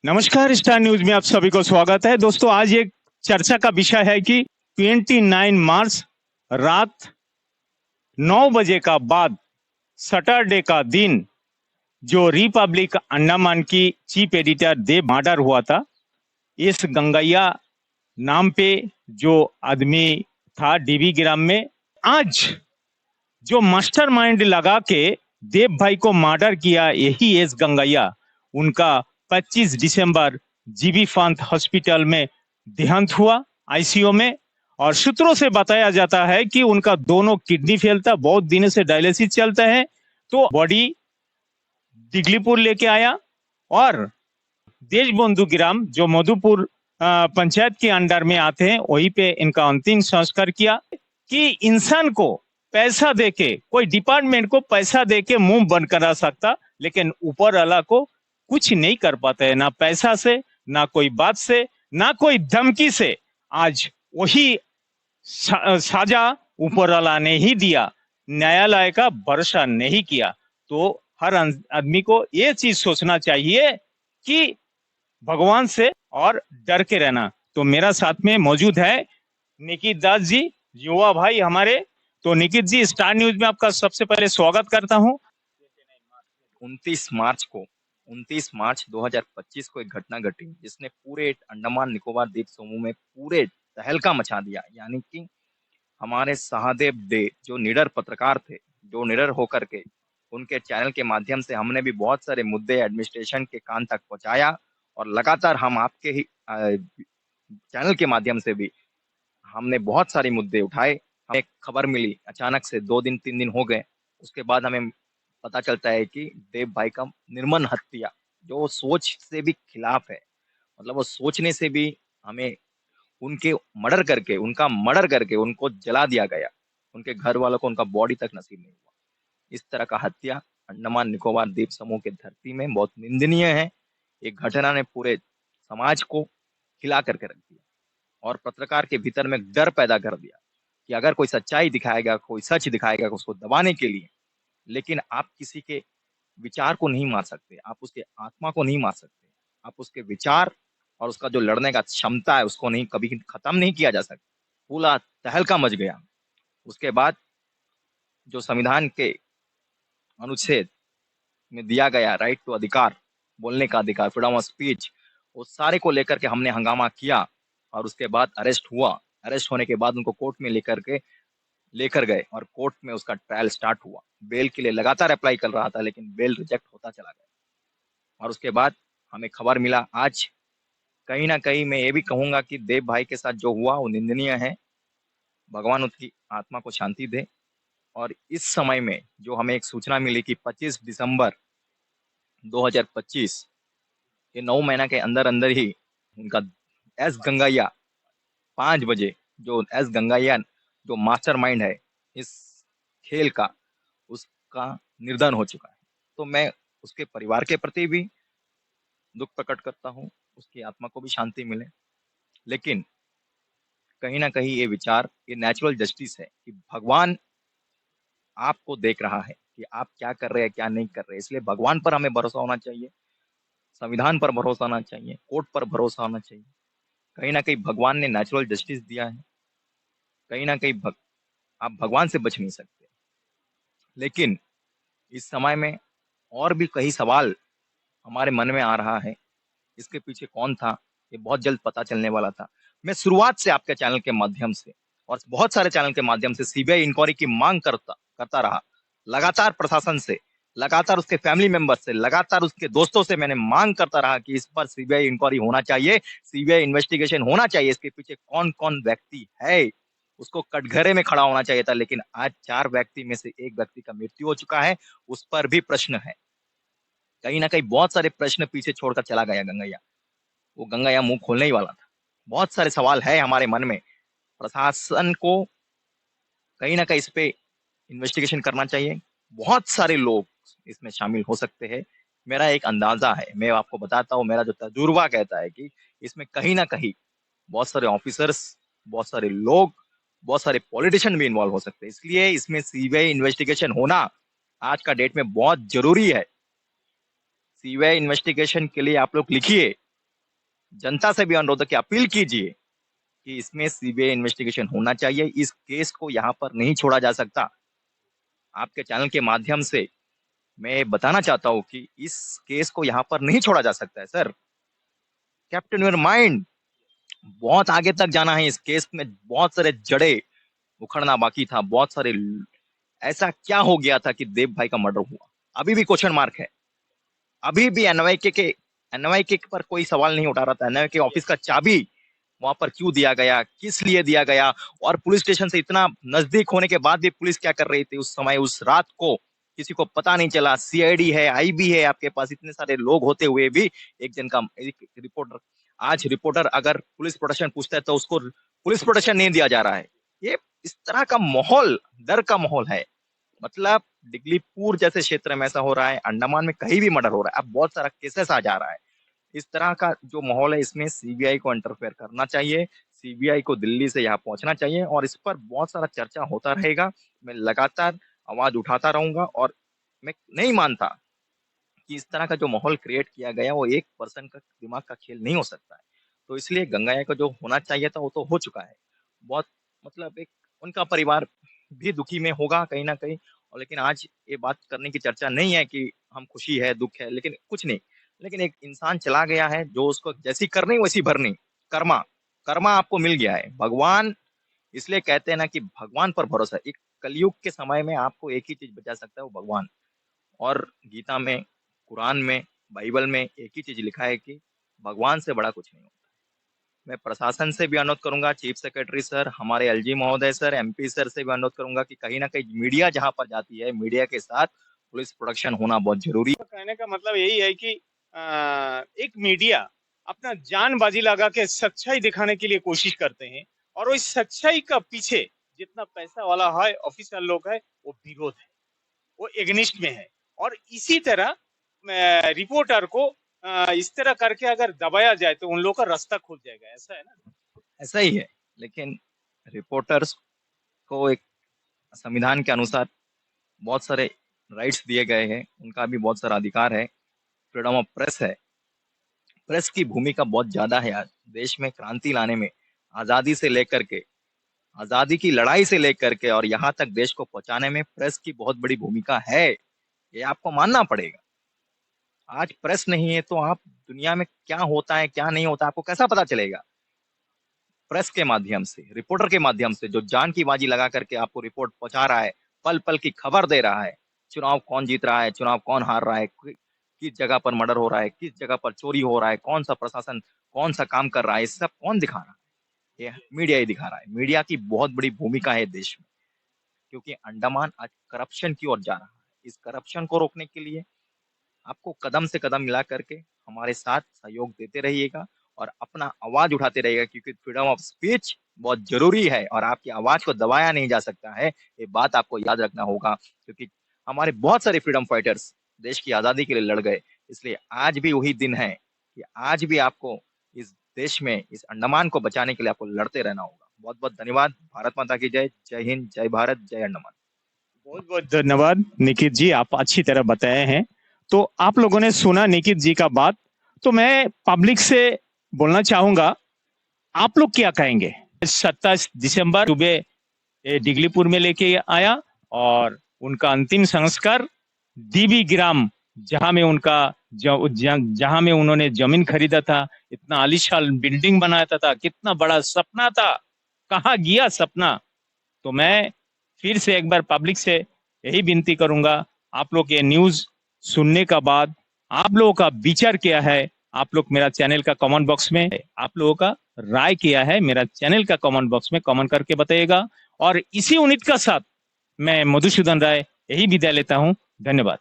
नमस्कार, star news में आप सभी को स्वागत है। दोस्तों, आज एक चर्चा का विषय है कि 29 मार्च रात 9 बजे का बाद सैटरडे का दिन जो रिपब्लिक अंडमान की चीफ एडिटर देव मर्डर हुआ था। इस गंगैया नाम पे जो आदमी था डीवी ग्राम में, आज जो मास्टरमाइंड लगा के देव भाई को मर्डर किया, यही एस गंगैया, उनका 25 दिसंबर जीबी पंत हॉस्पिटल में देहांत हुआ आईसीयू में। और सूत्रों से बताया जाता है कि उनका दोनों किडनी फेल था, बहुत दिनों से डायलिसिस चलता है। तो बॉडी दिगलीपुर लेके आया और देशबंधु ग्राम जो मधुपुर पंचायत के अंडर में आते हैं, वहीं पे इनका अंतिम संस्कार किया। कि इंसान को पैसा देके, कोई डिपार्टमेंट को पैसा देके मुंह बंद करा सकता, लेकिन ऊपर वाला को कुछ नहीं कर पाता है, ना पैसा से, ना कोई बात से, ना कोई धमकी से। आज वही साजा ऊपर वाला ने ही दिया, न्यायालय का भरोसा नहीं किया। तो हर आदमी को ये चीज सोचना चाहिए कि भगवान से और डर के रहना। तो मेरा साथ में मौजूद है निकित दास जी, युवा भाई हमारे। तो निकित जी, स्टार न्यूज में आपका सबसे पहले स्वागत करता हूं। 29 मार्च को 29 मार्च 2025 को एक घटना घटी जिसने पूरे अंडमान निकोबार द्वीप समूह में पूरे तहलका मचा दिया। यानी कि हमारे सहदेव डे जो निडर पत्रकार थे, जो निडर होकर के उनके चैनल के माध्यम से हमने भी बहुत सारे मुद्दे एडमिनिस्ट्रेशन के कान तक पहुंचाया और लगातार हम आपके ही चैनल के माध्यम से भी हमने बहुत सारे मुद्दे उठाए। हमें एक खबर मिली अचानक से 2 दिन 3 दिन हो गए, उसके बाद हमें पता चलता है कि देव भाई का निर्मम हत्या जो सोच से भी खिलाफ है, मतलब वो सोचने से भी हमें उनके उनका मर्डर करके उनको जला दिया गया। उनके घर वालों को उनका बॉडी तक नसीब नहीं हुआ। इस तरह का हत्या अंडमान निकोबार द्वीप समूह के धरती में बहुत निंदनीय है। एक घटना ने पूरे समाज को हिला करके रख दिया और पत्रकार के भीतर में डर पैदा कर दिया कि अगर कोई सच्चाई दिखाएगा, कोई सच दिखाएगा उसको दबाने के लिए, लेकिन आप किसी के विचार को नहीं मार सकते, आप उसके आत्मा को नहीं मार सकते, आप उसके विचार और उसका जो लड़ने का क्षमता है उसको नहीं कभी खत्म नहीं किया जा सकता। पूरा तहलका मच गया। उसके बाद जो संविधान के अनुच्छेद में दिया गया राइट टू अधिकार, बोलने का अधिकार, फ्रीडम ऑफ स्पीच, उस सारे को लेकर के हमने हंगामा किया और उसके बाद अरेस्ट हुआ। अरेस्ट होने के बाद उनको कोर्ट में लेकर गए और कोर्ट में उसका ट्रायल स्टार्ट हुआ। बेल के लिए लगातार अप्लाई कर रहा था लेकिन बेल रिजेक्ट होता चला गया। और उसके बाद हमें खबर मिला आज, कहीं ना कहीं मैं ये भी कहूंगा कि देव भाई के साथ जो हुआ वो निंदनीय है। भगवान उसकी आत्मा को शांति दे। और इस समय में जो हमें एक सूचना मिली कि 25 दिसंबर 2025 ये 9 महीना के अंदर अंदर ही उनका एस गंगैया 5 बजे, जो एस गंगैया जो मास्टरमाइंड है इस खेल का, उसका निर्धन हो चुका है। तो मैं उसके परिवार के प्रति भी दुख प्रकट करता हूँ, उसकी आत्मा को भी शांति मिले। लेकिन कहीं ना कहीं ये विचार, ये नेचुरल जस्टिस है कि भगवान आपको देख रहा है कि आप क्या कर रहे हैं क्या नहीं कर रहे, इसलिए भगवान पर हमें भरोसा होना चाहिए, संविधान पर भरोसा होना चाहिए, कोर्ट पर भरोसा होना चाहिए। कहीं ना कहीं भगवान ने नेचुरल जस्टिस दिया है, कहीं ना कहीं आप भगवान से बच नहीं सकते। लेकिन इस समय में और भी कई सवाल हमारे मन में आ रहा है, इसके पीछे कौन था ये बहुत जल्द पता चलने वाला था। मैं शुरुआत से आपके चैनल के माध्यम से और बहुत सारे चैनल के माध्यम से सीबीआई इंक्वायरी की मांग करता रहा। लगातार प्रशासन से, लगातार उसके फैमिली मेंबर से, लगातार उसके दोस्तों से मैंने मांग करता रहा कि इस पर सीबीआई इंक्वायरी होना चाहिए, सीबीआई इन्वेस्टिगेशन होना चाहिए, इसके पीछे कौन कौन व्यक्ति है उसको कटघरे में खड़ा होना चाहिए था। लेकिन आज 4 व्यक्ति में से एक व्यक्ति का मृत्यु हो चुका है, उस पर भी प्रश्न है। कहीं ना कहीं बहुत सारे प्रश्न पीछे छोड़कर चला गया गंगैया। वो गंगैया मुंह खोलने ही वाला था। बहुत सारे सवाल है हमारे मन में। प्रशासन को कहीं ना कहीं इस पे इन्वेस्टिगेशन करना चाहिए। बहुत सारे लोग इसमें शामिल हो सकते हैं। मेरा एक अंदाजा है, मैं आपको बताता हूँ, मेरा जो तजुर्बा कहता है कि इसमें कहीं ना कहीं बहुत सारे ऑफिसर्स, बहुत सारे लोग, बहुत सारे पॉलिटिशियन भी इन्वॉल्व हो सकते हैं। इसलिए इसमें सीबीआई इन्वेस्टिगेशन होना आज का डेट में बहुत जरूरी है। सीबीआई इन्वेस्टिगेशन के लिए आप लोग लिखिए जनता से भी अनुरोध है कि अपील कीजिए कि इसमें सीबीआई इन्वेस्टिगेशन होना चाहिए। इस केस को यहाँ पर नहीं छोड़ा जा सकता। आपके चैनल के माध्यम से मैं बताना चाहता हूँ कि इस केस को यहाँ पर नहीं छोड़ा जा सकता है सर। कैप्टन योर माइंड, बहुत आगे तक जाना है इस केस में, बहुत सारे जड़े उखड़ना बाकी था, बहुत सारे ऐसा क्या हो गया था कि देव भाई का मर्डर हुआ, अभी भी क्वेश्चन मार्क है। अभी भी एनवाईके पर कोई सवाल नहीं उठा रहा था। एनवाईके ऑफिस का चाबी वहां पर क्यों दिया गया, किस लिए दिया गया, और पुलिस स्टेशन से इतना नजदीक होने के बाद भी पुलिस क्या कर रही थी उस समय, उस रात को किसी को पता नहीं चला। सीआईडी है, आईबी है आपके पास, इतने सारे लोग होते हुए भी एक जन का एक रिपोर्टर, आज रिपोर्टर अगर पुलिस प्रोटेक्शन पूछता है तो उसको पुलिस प्रोटेक्शन नहीं दिया जा रहा है। ये इस तरह का माहौल, डर का माहौल है। मतलब डिगलीपुर जैसे क्षेत्र में ऐसा हो रहा है, अंडमान में कहीं भी मर्डर हो रहा है, अब बहुत सारा केसेस आ जा रहा है। इस तरह का जो माहौल है, इसमें सीबीआई को इंटरफेयर करना चाहिए, सीबीआई को दिल्ली से यहाँ पहुंचना चाहिए, और इस पर बहुत सारा चर्चा होता रहेगा। मैं लगातार आवाज उठाता रहूंगा, और मैं नहीं मानता कि इस तरह का जो माहौल क्रिएट किया गया वो एक पर्सन का दिमाग का खेल नहीं हो सकता है। तो इसलिए गंगाया को जो होना चाहिए था वो तो हो चुका है। बहुत मतलब एक उनका परिवार भी दुखी में होगा कहीं ना कहीं, और लेकिन आज ये बात करने की चर्चा नहीं है कि हम खुशी है दुख है, लेकिन कुछ नहीं। लेकिन एक इंसान चला गया है, जो उसको जैसी करनी वैसी भरनी, कर्मा कर्मा आपको मिल गया है। भगवान, इसलिए कहते हैं ना कि भगवान पर भरोसा। एक कलयुग के समय में आपको एक ही चीज बचा सकता है, वो भगवान। और गीता में, कुरान में, बाइबल में एक ही चीज लिखा है कि भगवान से बड़ा कुछ नहीं होता। मैं प्रशासन से भी अनुरोध करूंगा, चीफ सेक्रेटरी सर, हमारे एलजी महोदय सर, एमपी सर से भी अनुरोध करूंगा कि कहीं ना कहीं मीडिया जहां पर जाती है, मीडिया के साथ पुलिस प्रोटेक्शन होना बहुत जरूरी है। कहने का मतलब यही है कि एक मीडिया अपना जान बाजी लगा के सच्चाई दिखाने के लिए कोशिश करते हैं, और वो इस सच्चाई का पीछे जितना पैसा वाला है, ऑफिसर लोग है, वो विरोध है, वो एग्निस्ट में है। और इसी तरह रिपोर्टर को इस तरह करके अगर दबाया जाए तो उन लोगों का रास्ता खुल जाएगा, ऐसा है ना? ऐसा ही है, लेकिन रिपोर्टर्स को एक संविधान के अनुसार बहुत सारे राइट्स दिए गए हैं, उनका भी बहुत सारा अधिकार है, फ्रीडम ऑफ प्रेस है। प्रेस की भूमिका बहुत ज्यादा है आज देश में क्रांति लाने में, आजादी से लेकर के, आजादी की लड़ाई से लेकर के और यहाँ तक देश को पहुंचाने में प्रेस की बहुत बड़ी भूमिका है, ये आपको मानना पड़ेगा। आज प्रेस नहीं है तो आप दुनिया में क्या होता है क्या नहीं होता आपको कैसा पता चलेगा? प्रेस के माध्यम से, रिपोर्टर के माध्यम से, जो जान की बाजी लगा करके आपको रिपोर्ट पहुंचा रहा है, पल पल की खबर दे रहा है, चुनाव कौन जीत रहा है, चुनाव कौन हार रहा है, किस जगह पर मर्डर हो रहा है, किस जगह पर चोरी हो रहा है, कौन सा प्रशासन कौन सा काम कर रहा है, ये सब कौन दिखा रहा है? ये मीडिया ही दिखा रहा है। मीडिया की बहुत बड़ी भूमिका है देश में, क्योंकि अंडमान आज करप्शन की ओर जा रहा है। इस करप्शन को रोकने के लिए आपको कदम से कदम मिला करके हमारे साथ सहयोग देते रहिएगा और अपना आवाज उठाते रहिएगा, क्योंकि फ्रीडम ऑफ स्पीच बहुत जरूरी है और आपकी आवाज को दबाया नहीं जा सकता है। ये बात आपको याद रखना होगा, क्योंकि हमारे बहुत सारे फ्रीडम फाइटर्स देश की आजादी के लिए लड़ गए। इसलिए आज भी वही दिन है कि आज भी आपको इस देश में, इस अंडमान को बचाने के लिए आपको लड़ते रहना होगा। बहुत बहुत धन्यवाद। भारत माता की जय। जय हिंद, जय भारत, जय अंडमान। बहुत बहुत धन्यवाद निकित जी, आप अच्छी तरह बताए हैं। तो आप लोगों ने सुना निकित जी का बात, तो मैं पब्लिक से बोलना चाहूंगा, आप लोग क्या कहेंगे? 27 दिसंबर सुबह डिगलीपुर में लेके आया और उनका अंतिम संस्कार डीबी ग्राम, जहां में उनका जहां में उन्होंने जमीन खरीदा था, इतना आलीशान बिल्डिंग बनाया था, कितना बड़ा सपना था, कहाँ गया सपना? तो मैं फिर से एक बार पब्लिक से यही विनती करूंगा, आप लोग ये न्यूज सुनने का बाद आप लोगों का विचार क्या है, आप लोग मेरा चैनल का कमेंट बॉक्स में आप लोगों का राय किया है, मेरा चैनल का कमेंट बॉक्स में कमेंट करके बताइएगा। और इसी यूनिट का साथ मैं मधुसूदन राय यही विदाई लेता हूं। धन्यवाद।